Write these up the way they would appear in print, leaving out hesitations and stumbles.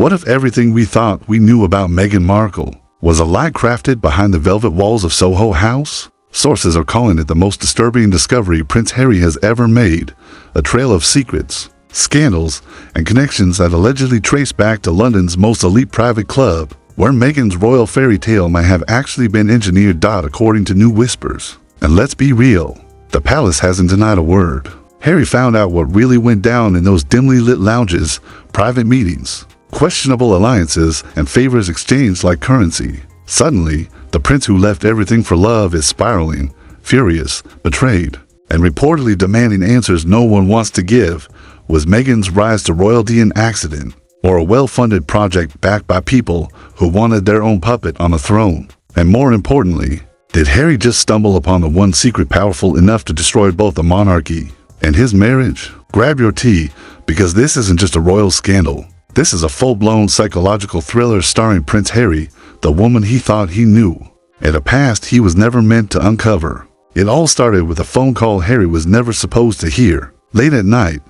What if everything we thought we knew about Meghan Markle was a lie crafted behind the velvet walls of Soho House? Sources are calling it the most disturbing discovery Prince Harry has ever made, a trail of secrets, scandals, and connections that allegedly trace back to London's most elite private club, where Meghan's royal fairy tale might have actually been engineered. According to new whispers. And let's be real, the palace hasn't denied a word. Harry found out what really went down in those dimly lit lounges, private meetings, questionable alliances, and favors exchanged like currency. Suddenly, the prince who left everything for love is spiraling, furious, betrayed, and reportedly demanding answers no one wants to give. Was Meghan's rise to royalty an accident, or a well-funded project backed by people who wanted their own puppet on the throne? And more importantly, did Harry just stumble upon the one secret powerful enough to destroy both the monarchy and his marriage? Grab your tea, because this isn't just a royal scandal. This is a full-blown psychological thriller starring Prince Harry, the woman he thought he knew, and a past he was never meant to uncover. It all started with a phone call Harry was never supposed to hear. Late at night,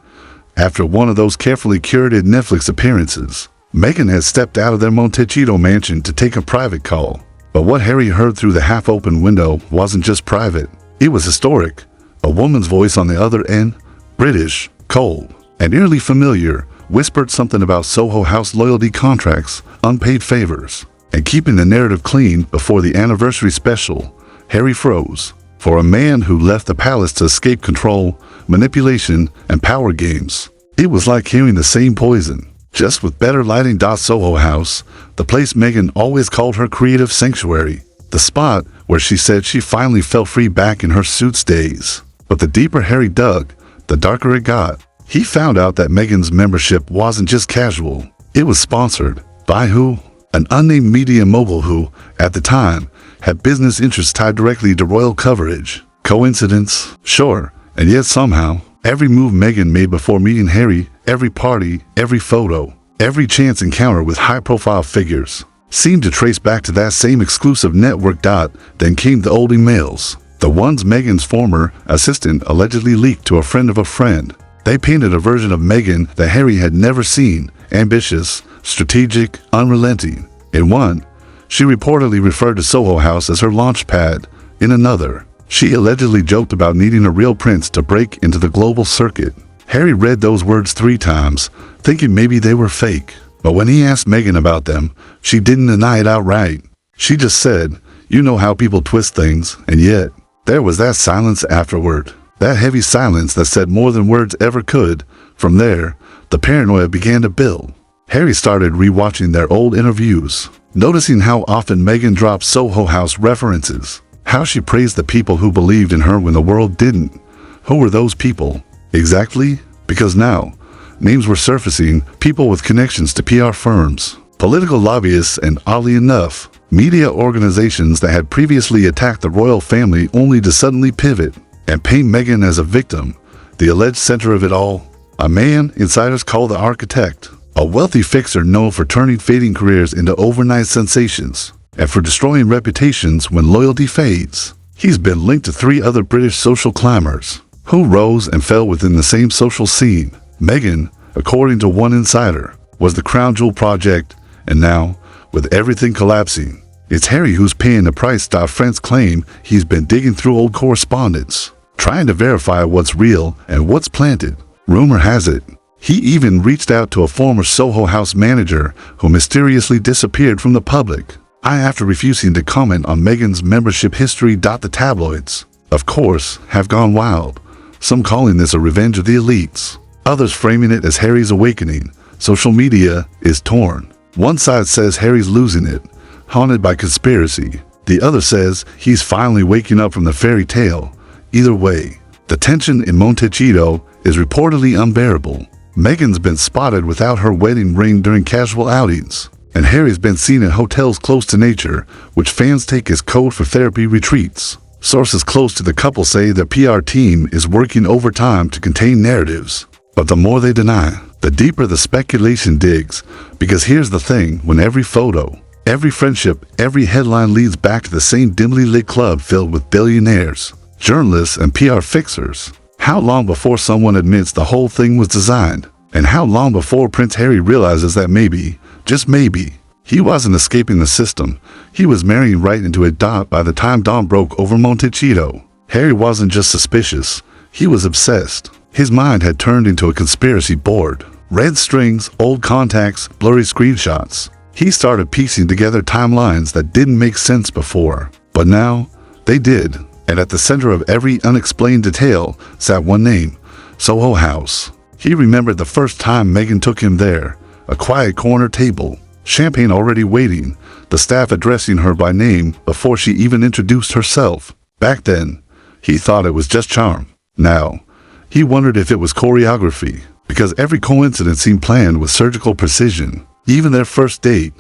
after one of those carefully curated Netflix appearances, Meghan had stepped out of their Montecito mansion to take a private call. But what Harry heard through the half-open window wasn't just private. It was historic. A woman's voice on the other end, British, cold, and eerily familiar, whispered something about Soho House loyalty contracts, unpaid favors, and keeping the narrative clean before the anniversary special. Harry froze. For a man who left the palace to escape control, manipulation, and power games, it was like hearing the same poison, just with better lighting. Soho House, the place Meghan always called her creative sanctuary, the spot where she said she finally felt free back in her Suits days. But the deeper Harry dug, the darker it got. He found out that Meghan's membership wasn't just casual. It was sponsored. By who? An unnamed media mogul who, at the time, had business interests tied directly to royal coverage. Coincidence? Sure. And yet somehow, every move Meghan made before meeting Harry, every party, every photo, every chance encounter with high-profile figures, seemed to trace back to that same exclusive network. Then came the old emails, the ones Meghan's former assistant allegedly leaked to a friend of a friend. They painted a version of Meghan that Harry had never seen: ambitious, strategic, unrelenting. In one, she reportedly referred to Soho House as her launch pad. In another, she allegedly joked about needing a real prince to break into the global circuit. Harry read those words 3 times, thinking maybe they were fake. But when he asked Meghan about them, she didn't deny it outright. She just said, "You know how people twist things." And yet, there was that silence afterward. That heavy silence that said more than words ever could. From there, the paranoia began to build. Harry started rewatching their old interviews, noticing how often Meghan dropped Soho House references, how she praised the people who believed in her when the world didn't. Who were those people? Exactly? Because now, names were surfacing, people with connections to PR firms, political lobbyists, and oddly enough, media organizations that had previously attacked the royal family only to suddenly pivot and paint Meghan as a victim, the alleged center of it all. A man insiders call the architect, a wealthy fixer known for turning fading careers into overnight sensations, and for destroying reputations when loyalty fades. He's been linked to 3 other British social climbers, who rose and fell within the same social scene. Meghan, according to one insider, was the crown jewel project, and now, with everything collapsing, it's Harry who's paying the price. Friends claim he's been digging through old correspondence, trying to verify what's real and what's planted. Rumor has it, he even reached out to a former Soho House manager who mysteriously disappeared from the public. After refusing to comment on Meghan's membership history. The tabloids, of course, have gone wild, some calling this a revenge of the elites, others framing it as Harry's awakening. Social media is torn. One side says Harry's losing it, haunted by conspiracy. The other says he's finally waking up from the fairy tale. Either way, the tension in Montecito is reportedly unbearable. Meghan's been spotted without her wedding ring during casual outings, and Harry's been seen at hotels close to nature, which fans take as code for therapy retreats. Sources close to the couple say their PR team is working overtime to contain narratives. But the more they deny, the deeper the speculation digs. Because here's the thing, when every photo, every friendship, every headline leads back to the same dimly lit club filled with billionaires, journalists, and PR fixers, how long before someone admits the whole thing was designed? And how long before Prince Harry realizes that maybe, just maybe. He wasn't escaping the system. He was marrying right into it. By the time dawn broke over Montecito, Harry wasn't just suspicious. He was obsessed. His mind had turned into a conspiracy board. Red strings, old contacts, blurry screenshots. He started piecing together timelines that didn't make sense before. But now, they did. And at the center of every unexplained detail sat one name, Soho House. He remembered the first time Meghan took him there, a quiet corner table, champagne already waiting, the staff addressing her by name before she even introduced herself. Back then, he thought it was just charm. Now, he wondered if it was choreography, because every coincidence seemed planned with surgical precision. Even their first date,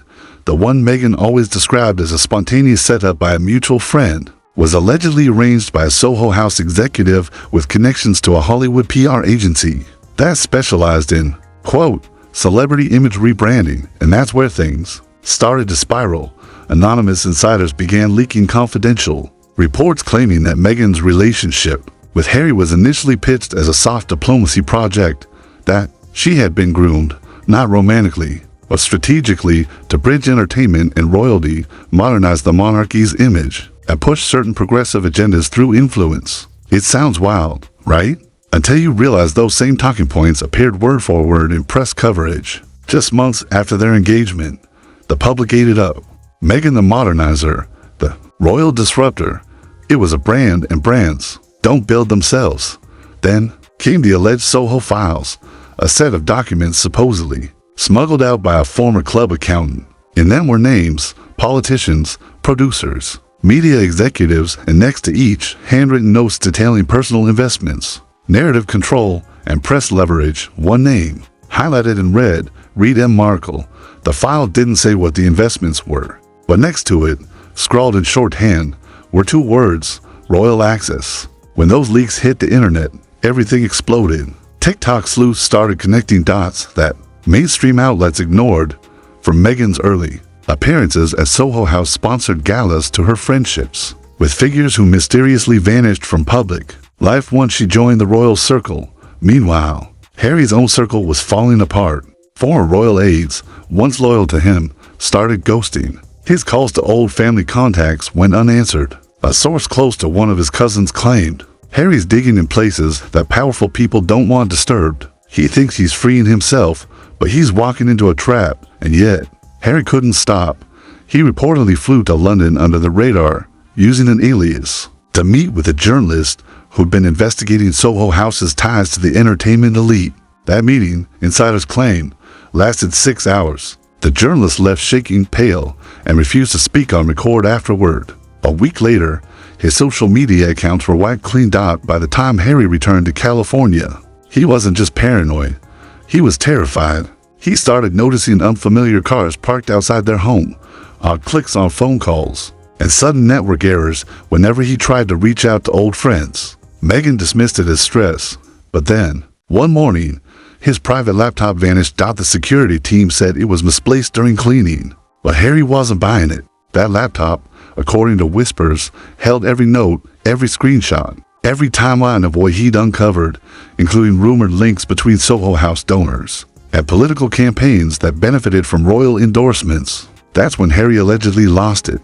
the one Meghan always described as a spontaneous setup by a mutual friend, was allegedly arranged by a Soho House executive with connections to a Hollywood PR agency that specialized in, quote, celebrity image rebranding, and that's where things started to spiral. Anonymous insiders began leaking confidential reports claiming that Meghan's relationship with Harry was initially pitched as a soft diplomacy project, that she had been groomed, not romantically, but strategically to bridge entertainment and royalty, modernize the monarchy's image, and push certain progressive agendas through influence. It sounds wild, right? Until you realize those same talking points appeared word for word in press coverage. Just months after their engagement, the public ate it up. Meghan the Modernizer, the royal disruptor. It was a brand, and brands don't build themselves. Then came the alleged Soho files, a set of documents supposedly smuggled out by a former club accountant. In them were names, politicians, producers, media executives, and next to each, handwritten notes detailing personal investments, narrative control, and press leverage. One name, highlighted in red, read M. Markle. The file didn't say what the investments were, but next to it, scrawled in shorthand, were two words, royal access. When those leaks hit the internet, everything exploded. TikTok sleuths started connecting dots that mainstream outlets ignored, from Meghan's early appearances at Soho House sponsored galas to her friendships with figures who mysteriously vanished from public life once she joined the royal circle. Meanwhile, Harry's own circle was falling apart. Former royal aides, once loyal to him, started ghosting. His calls to old family contacts went unanswered. A source close to one of his cousins claimed, Harry's digging in places that powerful people don't want disturbed. He thinks he's freeing himself, but he's walking into a trap, and yet, Harry couldn't stop. He reportedly flew to London under the radar, using an alias, to meet with a journalist who'd been investigating Soho House's ties to the entertainment elite. That meeting, insiders claim, lasted 6 hours. The journalist left shaking, pale, and refused to speak on record afterward. A week later, his social media accounts were wiped clean out by the time Harry returned to California. He wasn't just paranoid. He was terrified. He started noticing unfamiliar cars parked outside their home, odd clicks on phone calls, and sudden network errors whenever he tried to reach out to old friends. Meghan dismissed it as stress, but then, one morning, his private laptop vanished. The security team said it was misplaced during cleaning, but Harry wasn't buying it. That laptop, according to whispers, held every note, every screenshot, every timeline of what he'd uncovered, including rumored links between Soho House donors and political campaigns that benefited from royal endorsements. That's when Harry allegedly lost it.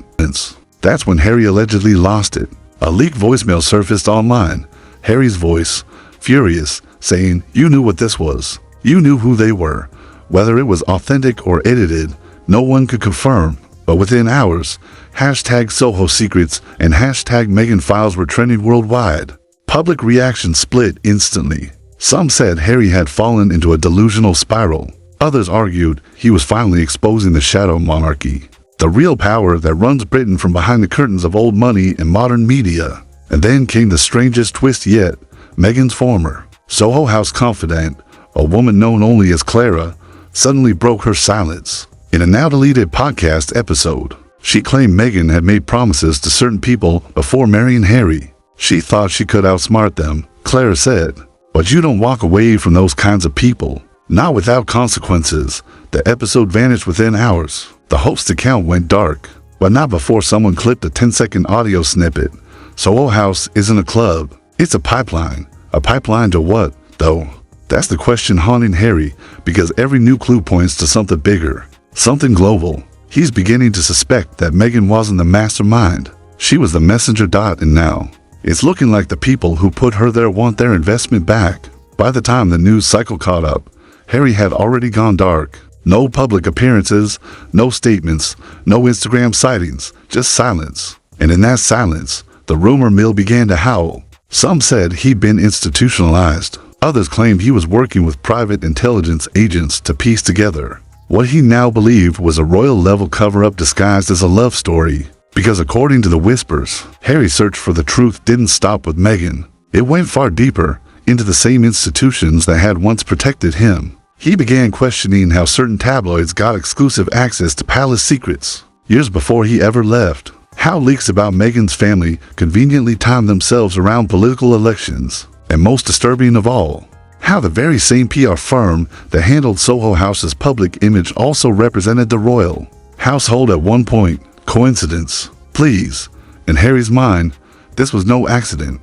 A leaked voicemail surfaced online. Harry's voice, furious, saying, "You knew what this was. You knew who they were." Whether it was authentic or edited, no one could confirm. But within hours, hashtag Soho Secrets and hashtag Meghan Files were trending worldwide. Public reaction split instantly. Some said Harry had fallen into a delusional spiral. Others argued he was finally exposing the shadow monarchy, the real power that runs Britain from behind the curtains of old money and modern media. And then came the strangest twist yet. Meghan's former Soho House confidant, a woman known only as Clara, suddenly broke her silence. In a now-deleted podcast episode, she claimed Meghan had made promises to certain people before marrying Harry. She thought she could outsmart them, Clara said. But you don't walk away from those kinds of people. Not without consequences. The episode vanished within hours. The host's account went dark, but not before someone clipped a 10-second audio snippet. Soho House isn't a club. It's a pipeline. A pipeline to what, though? That's the question haunting Harry, because every new clue points to something bigger. Something global. He's beginning to suspect that Meghan wasn't the mastermind. She was the messenger. And now, it's looking like the people who put her there want their investment back. By the time the news cycle caught up, Harry had already gone dark. No public appearances, no statements, no Instagram sightings, just silence. And in that silence, the rumor mill began to howl. Some said he'd been institutionalized. Others claimed he was working with private intelligence agents to piece together what he now believed was a royal-level cover-up disguised as a love story. Because according to the whispers, Harry's search for the truth didn't stop with Meghan. It went far deeper, into the same institutions that had once protected him. He began questioning how certain tabloids got exclusive access to palace secrets years before he ever left. How leaks about Meghan's family conveniently timed themselves around political elections. And most disturbing of all, how the very same PR firm that handled Soho House's public image also represented the royal household at one point. Coincidence? Please. In Harry's mind, this was no accident.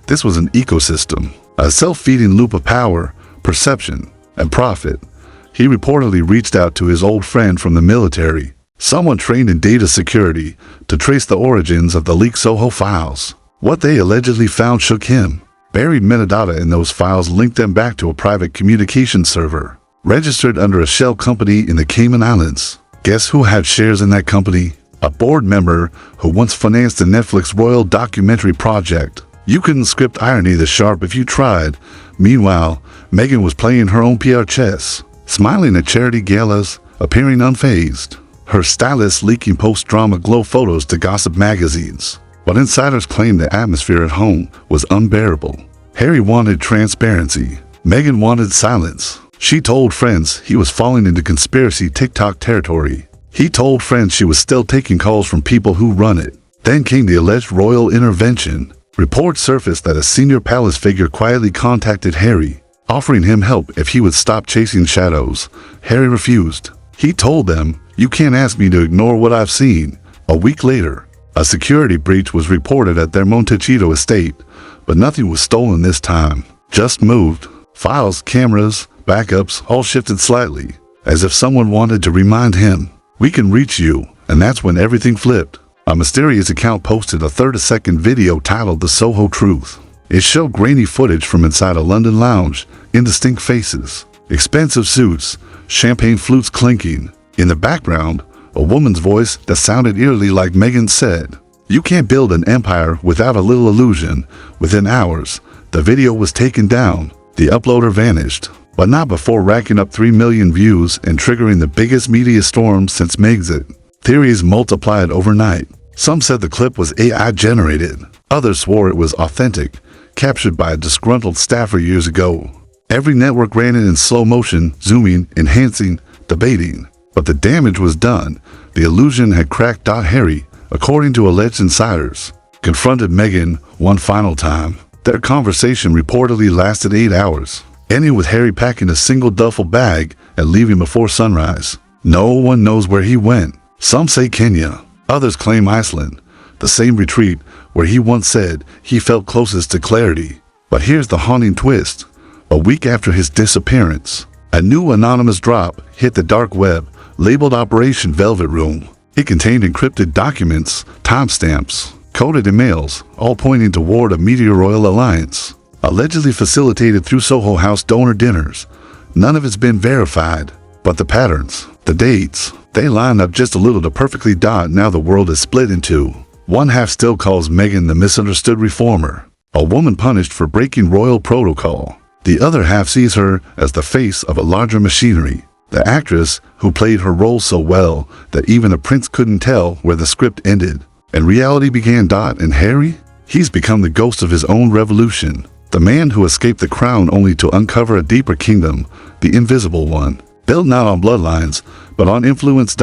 This was an ecosystem, a self-feeding loop of power, perception, and profit. He reportedly reached out to his old friend from the military, someone trained in data security, to trace the origins of the leaked Soho files. What they allegedly found shook him. Buried metadata in those files linked them back to a private communication server, registered under a shell company in the Cayman Islands. Guess who had shares in that company? A board member who once financed the Netflix royal documentary project. You couldn't script irony this sharp if you tried. Meanwhile, Meghan was playing her own PR chess, smiling at charity galas, appearing unfazed. Her stylist leaking post-drama glow photos to gossip magazines. But insiders claimed the atmosphere at home was unbearable. Harry wanted transparency. Meghan wanted silence. She told friends he was falling into conspiracy TikTok territory. He told friends she was still taking calls from people who run it. Then came the alleged royal intervention. Reports surfaced that a senior palace figure quietly contacted Harry, offering him help if he would stop chasing shadows. Harry refused. He told them, "You can't ask me to ignore what I've seen." A week later, a security breach was reported at their Montecito estate, but nothing was stolen this time. Just moved. Files, cameras, backups all shifted slightly, as if someone wanted to remind him, "We can reach you." And that's when everything flipped. A mysterious account posted a 30-second video titled The Soho Truth. It showed grainy footage from inside a London lounge, indistinct faces, expensive suits, champagne flutes clinking. In the background, a woman's voice that sounded eerily like Meghan said, "You can't build an empire without a little illusion." Within hours, the video was taken down. The uploader vanished, but not before racking up 3 million views and triggering the biggest media storm since Megxit. Theories multiplied overnight. Some said the clip was AI generated. Others swore it was authentic, captured by a disgruntled staffer years ago. Every network ran it in slow motion, zooming, enhancing, debating. But the damage was done. The illusion had cracked. Harry, according to alleged insiders, confronted Meghan one final time. Their conversation reportedly lasted 8 hours, ending with Harry packing a single duffel bag and leaving before sunrise. No one knows where he went. Some say Kenya. Others claim Iceland, the same retreat where he once said he felt closest to clarity. But here's the haunting twist. A week after his disappearance, a new anonymous drop hit the dark web, labeled Operation Velvet Room. It contained encrypted documents, timestamps, coded emails, all pointing toward a meteor-royal alliance, allegedly facilitated through Soho House donor dinners. None of it's been verified, but the patterns, the dates, they line up just a little to perfectly. Now the world is split in two. One half still calls Meghan the misunderstood reformer, a woman punished for breaking royal protocol. The other half sees her as the face of a larger machinery, the actress who played her role so well that even a prince couldn't tell where the script ended and reality began. And Harry? He's become the ghost of his own revolution, the man who escaped the crown only to uncover a deeper kingdom, the invisible one, built not on bloodlines, but on influence.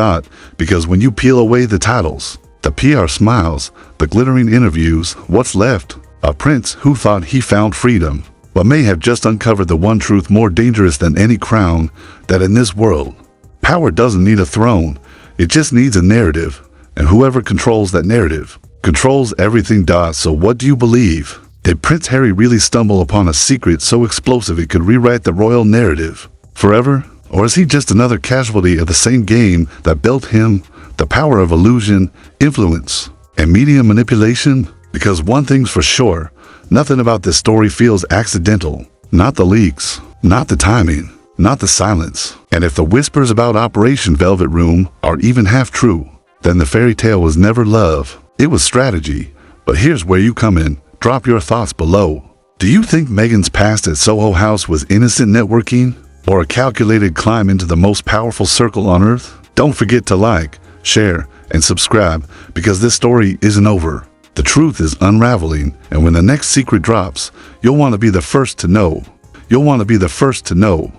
Because when you peel away the titles, the PR smiles, the glittering interviews, what's left? A prince who thought he found freedom, but may have just uncovered the one truth more dangerous than any crown, that in this world, power doesn't need a throne, it just needs a narrative, and whoever controls that narrative, controls everything. So what do you believe? Did Prince Harry really stumble upon a secret so explosive it could rewrite the royal narrative forever? Or is he just another casualty of the same game that built him? The power of illusion, influence, and media manipulation? Because one thing's for sure, nothing about this story feels accidental. Not the leaks, not the timing, not the silence. And if the whispers about Operation Velvet Room are even half true, then the fairy tale was never love, it was strategy. But here's where you come in. Drop your thoughts below. Do you think Meghan's past at Soho House was innocent networking, or a calculated climb into the most powerful circle on earth? Don't forget to like, share, and subscribe, because this story isn't over. The truth is unraveling, and when the next secret drops, you'll want to be the first to know. You'll want to be the first to know.